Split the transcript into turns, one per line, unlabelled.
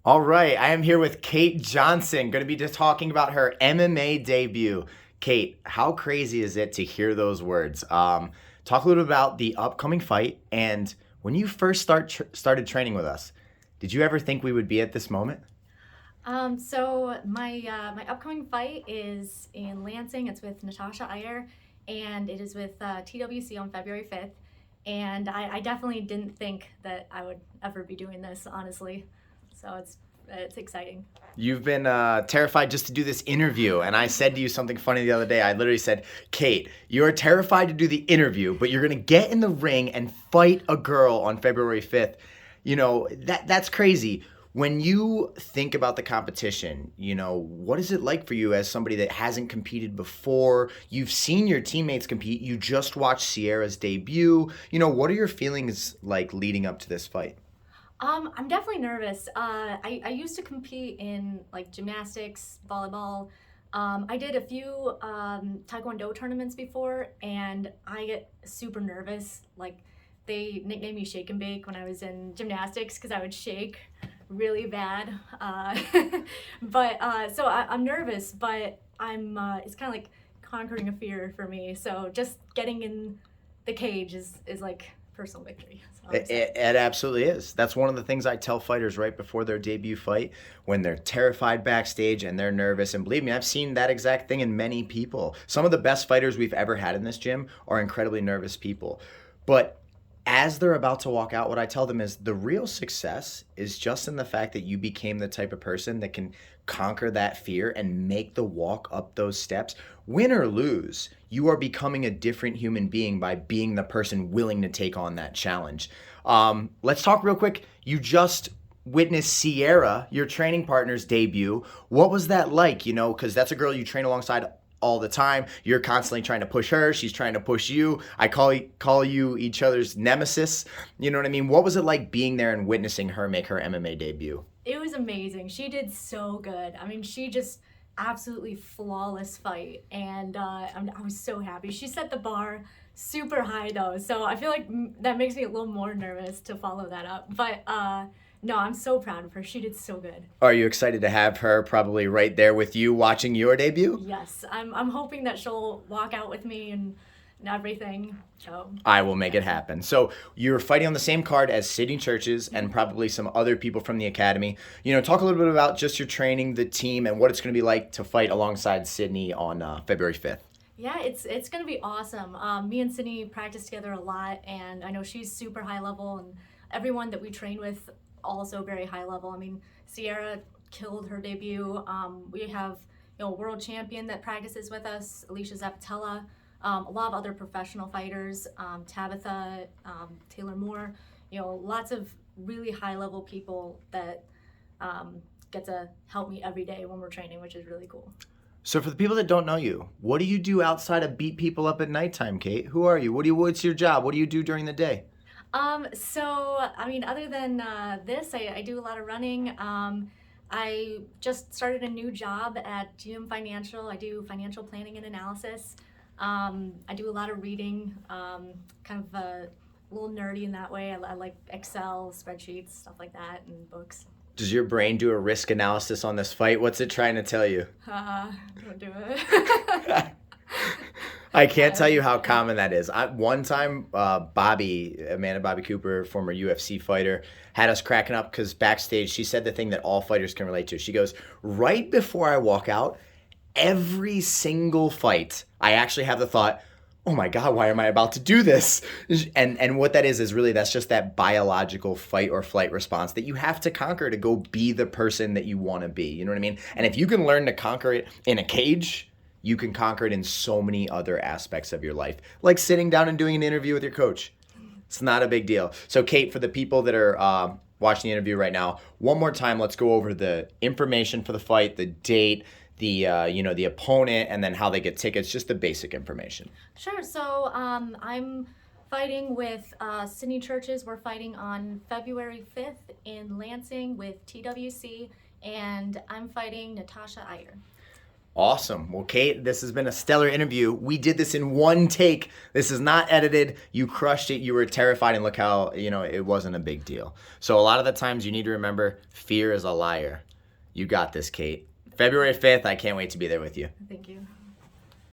All right, I am here with Kate Johnson, going to be just talking about her MMA debut. Kate, how crazy is it to hear those words? Talk a little about the upcoming fight and when you first started training with us. Did you ever think we would be at this moment?
So my upcoming fight is in Lansing. It's with Natasha Iyer, and it is with TWC on February 5th. And I definitely didn't think that I would ever be doing this, honestly. So it's exciting.
You've been terrified just to do this interview, and I said to you something funny the other day. I literally said, Kate, you're terrified to do the interview, but you're going to get in the ring and fight a girl on February 5th. That's crazy. When you think about the competition, what is it like for you as somebody that hasn't competed before? You've seen your teammates compete. You just watched Sierra's debut. What are your feelings like leading up to this fight?
I'm definitely nervous. I used to compete in like gymnastics, volleyball. I did a few taekwondo tournaments before, and I get super nervous. Like they nicknamed me Shake and Bake when I was in gymnastics because I would shake really bad. I'm nervous, but I'm. It's kind of like conquering a fear for me. So just getting in the cage is like personal victory. So I'm
It,
excited.
it, it absolutely is. That's one of the things I tell fighters right before their debut fight when they're terrified backstage and they're nervous. And believe me, I've seen that exact thing in many people. Some of the best fighters we've ever had in this gym are incredibly nervous people. But as they're about to walk out, what I tell them is the real success is just in the fact that you became the type of person that can conquer that fear and make the walk up those steps. Win or lose, you are becoming a different human being by being the person willing to take on that challenge. Let's talk real quick. You just witnessed Sierra, your training partner's debut. What was that like? Because that's a girl you train alongside all the time. You're constantly trying to push her. She's trying to push you. I call you each other's nemesis. You know what I mean? What was it like being there and witnessing her make her MMA debut?
It was amazing. She did so good. I mean, she just absolutely flawless fight, and I was so happy. She set the bar super high though, so I feel like that makes me a little more nervous to follow that up. But no, I'm so proud of her. She did so good.
Are you excited to have her probably right there with you watching your debut?
Yes, I'm hoping that she'll walk out with me and everything. So
I will make
yeah.
it happen. So you're fighting on the same card as Sydney Churches and probably some other people from the academy. Talk a little bit about just your training, the team, and what it's going to be like to fight alongside Sydney on February 5th.
Yeah, it's gonna be awesome. Me and Sydney practice together a lot, and I know she's super high level, and everyone that we train with also very high level. I mean, Sierra killed her debut. We have a world champion that practices with us, Alicia Zapatella. A lot of other professional fighters, Tabitha, Taylor Moore. Lots of really high level people that get to help me every day when we're training, which is really cool.
So for the people that don't know you, what do you do outside of beat people up at nighttime, Kate? Who are you? What's your job? What do you do during the day?
I mean, other than this, I do a lot of running. I just started a new job at GM Financial. I do financial planning and analysis. I do a lot of reading, kind of a little nerdy in that way. I like Excel, spreadsheets, stuff like that, and books.
Does your brain do a risk analysis on this fight? What's it trying to tell you?
Don't do it.
I can't tell you how
Yeah.
common that is. One time, Amanda Bobby Cooper, former UFC fighter, had us cracking up because backstage she said the thing that all fighters can relate to. She goes, right before I walk out, every single fight, I actually have the thought, oh my God, why am I about to do this? And what that is really that's just that biological fight or flight response that you have to conquer to go be the person that you want to be. You know what I mean? And if you can learn to conquer it in a cage, you can conquer it in so many other aspects of your life, like sitting down and doing an interview with your coach. It's not a big deal. So, Kate, for the people that are watching the interview right now, one more time, let's go over the information for the fight, the date, the opponent, and then how they get tickets. Just the basic information.
Sure. So I'm fighting with Sydney Churches. We're fighting on February 5th in Lansing with TWC, and I'm fighting Natasha Iyer.
Awesome. Well, Kate, this has been a stellar interview. We did this in one take. This is not edited. You crushed it. You were terrified, and look how, it wasn't a big deal. So a lot of the times you need to remember, fear is a liar. You got this, Kate. February 5th, I can't wait to be there with you.
Thank you.